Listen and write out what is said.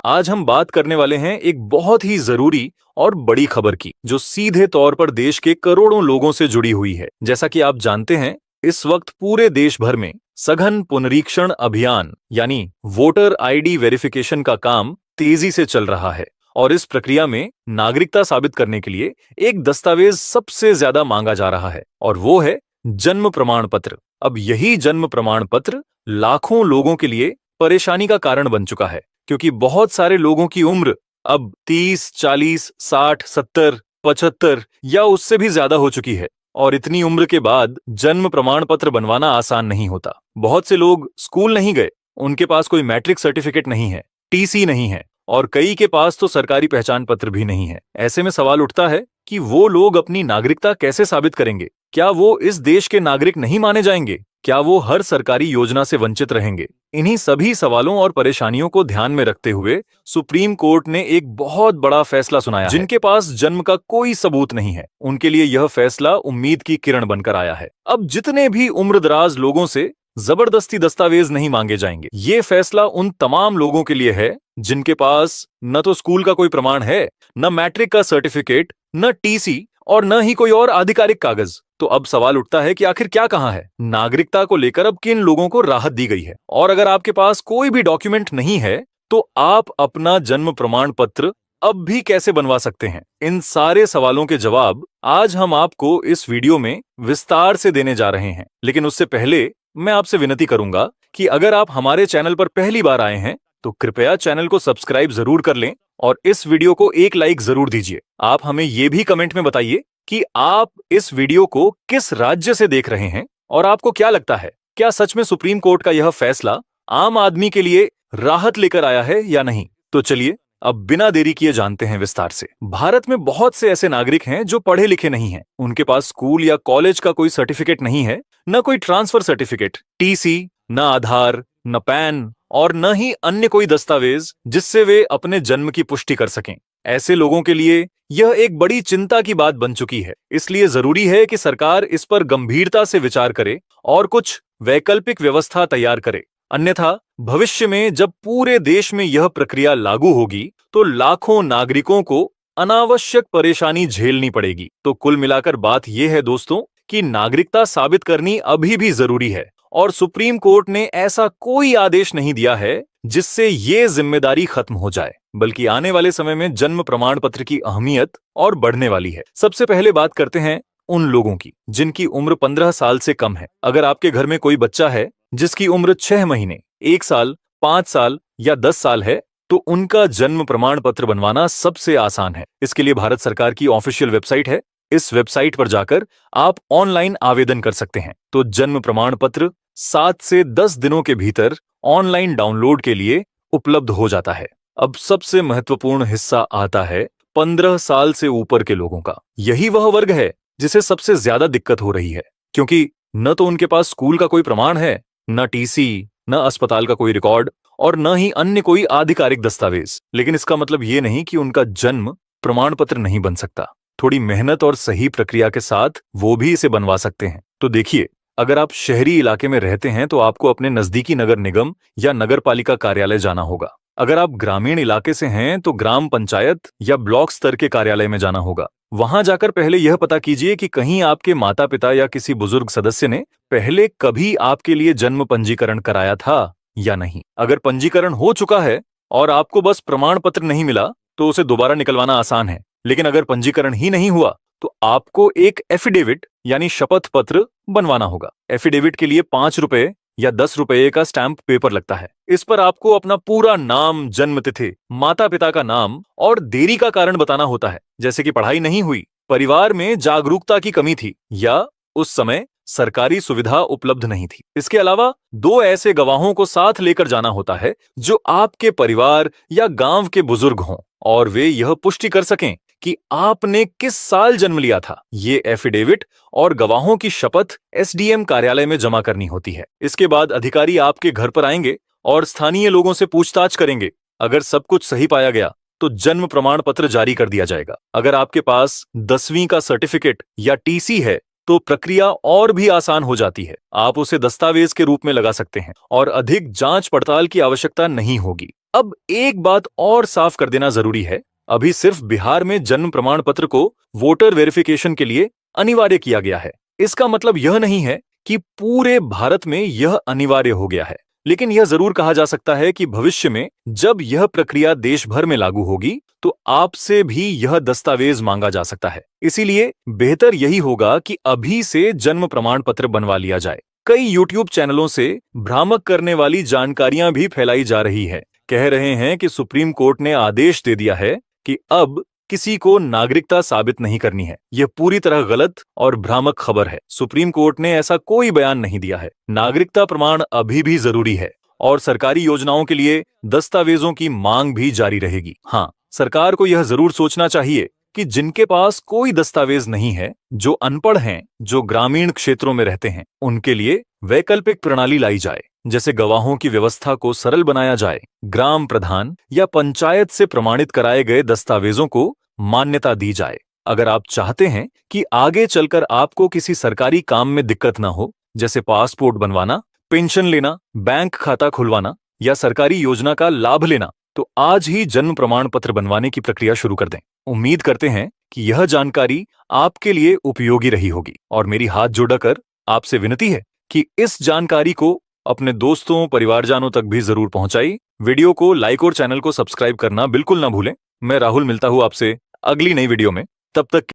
आज हम बात करने वाले हैं एक बहुत ही जरूरी और बड़ी खबर की, जो सीधे तौर पर देश के करोड़ों लोगों से जुड़ी हुई है। जैसा कि आप जानते हैं, इस वक्त पूरे देश भर में सघन पुनरीक्षण अभियान यानी वोटर आईडी वेरिफिकेशन का काम तेजी से चल रहा है। और इस प्रक्रिया में नागरिकता साबित करने के लिए एक दस्तावेज सबसे ज्यादा मांगा जा रहा है, और वो है जन्म प्रमाण पत्र। अब यही जन्म प्रमाण पत्र लाखों लोगों के लिए परेशानी का कारण बन चुका है, क्योंकि बहुत सारे लोगों की उम्र अब 30, 40, 60, 70, 75 या उससे भी ज्यादा हो चुकी है। और इतनी उम्र के बाद जन्म प्रमाण पत्र बनवाना आसान नहीं होता। बहुत से लोग स्कूल नहीं गए, उनके पास कोई मैट्रिक सर्टिफिकेट नहीं है, टीसी नहीं है, और कई के पास तो सरकारी पहचान पत्र भी नहीं है। ऐसे में सवाल उठता है कि वो लोग अपनी नागरिकता कैसे साबित करेंगे? क्या वो इस देश के नागरिक नहीं माने जाएंगे? क्या वो हर सरकारी योजना से वंचित रहेंगे? इन्हीं सभी सवालों और परेशानियों को ध्यान में रखते हुए सुप्रीम कोर्ट ने एक बहुत बड़ा फैसला सुनाया है। जिनके पास जन्म का कोई सबूत नहीं है, उनके लिए यह फैसला उम्मीद की किरण बनकर आया है। अब जितने भी उम्रदराज लोगों से जबरदस्ती दस्तावेज नहीं मांगे जाएंगे। ये फैसला उन तमाम लोगों के लिए है जिनके पास न तो स्कूल का कोई प्रमाण है, न मैट्रिक का सर्टिफिकेट, न टीसी, और न ही कोई और आधिकारिक कागज। तो अब सवाल उठता है कि आखिर क्या कहां है? नागरिकता को लेकर अब किन लोगों को राहत दी गई है? और अगर आपके पास कोई भी डॉक्यूमेंट नहीं है, तो आप अपना जन्म प्रमाण पत्र अब भी कैसे बनवा सकते हैं? इन सारे सवालों के जवाब आज हम आपको इस वीडियो में विस्तार से देने जा रहे हैं। लेकिन उससे पहले मैं आपसे विनती करूंगा कि अगर आप हमारे चैनल पर पहली बार आए हैं, तो कृपया चैनल को सब्सक्राइब जरूर कर लें और इस वीडियो को एक लाइक जरूर दीजिए। आप हमें यह भी कमेंट में बताइए कि आप इस वीडियो को किस राज्य से देख रहे हैं, और आपको क्या लगता है, क्या सच में सुप्रीम कोर्ट का यह फैसला आम आदमी के लिए राहत लेकर आया है या नहीं? तो चलिए अब बिना देरी किए जानते हैं विस्तार से। भारत में बहुत से ऐसे नागरिक हैं जो पढ़े लिखे नहीं हैं। उनके पास स्कूल या कॉलेज का कोई सर्टिफिकेट नहीं है, न कोई ट्रांसफर सर्टिफिकेट, टीसी, न आधार, न पैन, और न ही अन्य कोई दस्तावेज जिससे वे अपने जन्म की पुष्टि कर सकें। ऐसे लोगों के लिए यह एक बड़ी चिंता की बात बन चुकी है। इसलिए जरूरी है कि सरकार इस पर गंभीरता से विचार करे और कुछ वैकल्पिक व्यवस्था तैयार करे। अन्यथा भविष्य में जब पूरे देश में यह प्रक्रिया लागू होगी, तो लाखों नागरिकों को अनावश्यक परेशानी झेलनी पड़ेगी। तो कुल मिलाकर बात यह है दोस्तों, कि नागरिकता साबित करनी अभी भी जरूरी है, और सुप्रीम कोर्ट ने ऐसा कोई आदेश नहीं दिया है जिससे ये जिम्मेदारी खत्म हो जाए, बल्कि आने वाले समय में जन्म प्रमाण पत्र की अहमियत और बढ़ने वाली है। सबसे पहले बात करते हैं उन लोगों की जिनकी उम्र 15 साल से कम है। अगर आपके घर में कोई बच्चा है जिसकी उम्र 6 महीने, 1 साल, 5 साल या 10 साल है, तो उनका जन्म प्रमाण पत्र बनवाना सबसे आसान है। इसके लिए भारत सरकार की ऑफिशियल वेबसाइट है। इस वेबसाइट पर जाकर आप ऑनलाइन आवेदन कर सकते हैं। तो जन्म प्रमाण पत्र 7 से 10 दिनों के भीतर ऑनलाइन डाउनलोड के लिए उपलब्ध हो जाता है। अब सबसे महत्वपूर्ण हिस्सा आता है 15 साल से ऊपर के लोगों का। यही वह वर्ग है जिसे सबसे ज्यादा दिक्कत हो रही है, क्योंकि न तो उनके पास स्कूल का कोई प्रमाण है, न टीसी, न अस्पताल का कोई रिकॉर्ड, और न ही अन्य कोई आधिकारिक दस्तावेज। लेकिन इसका मतलब ये नहीं कि उनका जन्म प्रमाण पत्र नहीं बन सकता। थोड़ी मेहनत और सही प्रक्रिया के साथ वो भी इसे बनवा सकते हैं। तो देखिए, अगर आप शहरी इलाके में रहते हैं तो आपको अपने नजदीकी नगर निगम या नगर पालिका कार्यालय जाना होगा। अगर आप ग्रामीण इलाके से हैं तो ग्राम पंचायत या ब्लॉक स्तर के कार्यालय में जाना होगा। वहां जाकर पहले यह पता कीजिए कि कहीं आपके माता पिता या किसी बुजुर्ग सदस्य ने पहले कभी आपके लिए जन्म पंजीकरण कराया था या नहीं। अगर पंजीकरण हो चुका है और आपको बस प्रमाण पत्र नहीं मिला, तो उसे दोबारा निकलवाना आसान है। लेकिन अगर पंजीकरण ही नहीं हुआ, तो आपको एक एफिडेविट यानी शपथ पत्र बनवाना होगा। एफिडेविट के लिए 5 रुपए या 10 रुपए का स्टैंप पेपर लगता है। इस पर आपको अपना पूरा नाम, जन्म तिथि, माता पिता का नाम और देरी का कारण बताना होता है, जैसे कि पढ़ाई नहीं हुई, परिवार में जागरूकता की कमी थी, या उस समय सरकारी सुविधा उपलब्ध नहीं थी। इसके अलावा 2 ऐसे गवाहों को साथ लेकर जाना होता है जो आपके परिवार या गांव के बुजुर्ग हों, और वे यह पुष्टि कर सकें कि आपने किस साल जन्म लिया था। ये एफिडेविट और गवाहों की शपथ एसडीएम कार्यालय में जमा करनी होती है। इसके बाद अधिकारी आपके घर पर आएंगे और स्थानीय लोगों से पूछताछ करेंगे। अगर सब कुछ सही पाया गया तो जन्म प्रमाण पत्र जारी कर दिया जाएगा। अगर आपके पास 10वीं का सर्टिफिकेट या टीसी है तो प्रक्रिया और भी आसान हो जाती है। आप उसे दस्तावेज के रूप में लगा सकते हैं और अधिक जांच पड़ताल की आवश्यकता नहीं होगी। अब एक बात और साफ कर देना जरूरी है, अभी सिर्फ बिहार में जन्म प्रमाण पत्र को वोटर वेरिफिकेशन के लिए अनिवार्य किया गया है। इसका मतलब यह नहीं है कि पूरे भारत में यह अनिवार्य हो गया है, लेकिन यह जरूर कहा जा सकता है कि भविष्य में जब यह प्रक्रिया देश भर में लागू होगी तो आपसे भी यह दस्तावेज मांगा जा सकता है। इसीलिए बेहतर यही होगा कि अभी से जन्म प्रमाण पत्र बनवा लिया जाए। कई यूट्यूब चैनलों से भ्रामक करने वाली जानकारियां भी फैलाई जा रही है। कह रहे हैं कि सुप्रीम कोर्ट ने आदेश दे दिया है कि अब किसी को नागरिकता साबित नहीं करनी है। यह पूरी तरह गलत और भ्रामक खबर है। सुप्रीम कोर्ट ने ऐसा कोई बयान नहीं दिया है। नागरिकता प्रमाण अभी भी जरूरी है और सरकारी योजनाओं के लिए दस्तावेजों की मांग भी जारी रहेगी। हाँ, सरकार को यह जरूर सोचना चाहिए कि जिनके पास कोई दस्तावेज नहीं है, जो अनपढ़ हैं, जो ग्रामीण क्षेत्रों में रहते हैं, उनके लिए वैकल्पिक प्रणाली लाई जाए। जैसे गवाहों की व्यवस्था को सरल बनाया जाए, ग्राम प्रधान या पंचायत से प्रमाणित कराए गए दस्तावेजों को मान्यता दी जाए। अगर आप चाहते हैं कि आगे चलकर आपको किसी सरकारी काम में दिक्कत ना हो, जैसे पासपोर्ट बनवाना, पेंशन लेना, बैंक खाता खुलवाना या सरकारी योजना का लाभ लेना, तो आज ही जन्म प्रमाण पत्र बनवाने की प्रक्रिया शुरू कर दें। उम्मीद करते हैं कि यह जानकारी आपके लिए उपयोगी रही होगी और मेरी हाथ जोड़कर आपसे विनती है कि इस जानकारी को अपने दोस्तों, परिवारजनों तक भी जरूर पहुंचाइए। वीडियो को लाइक और चैनल को सब्सक्राइब करना बिल्कुल ना भूलें। मैं राहुल मिलता हूं आपसे अगली नई वीडियो में। तब तक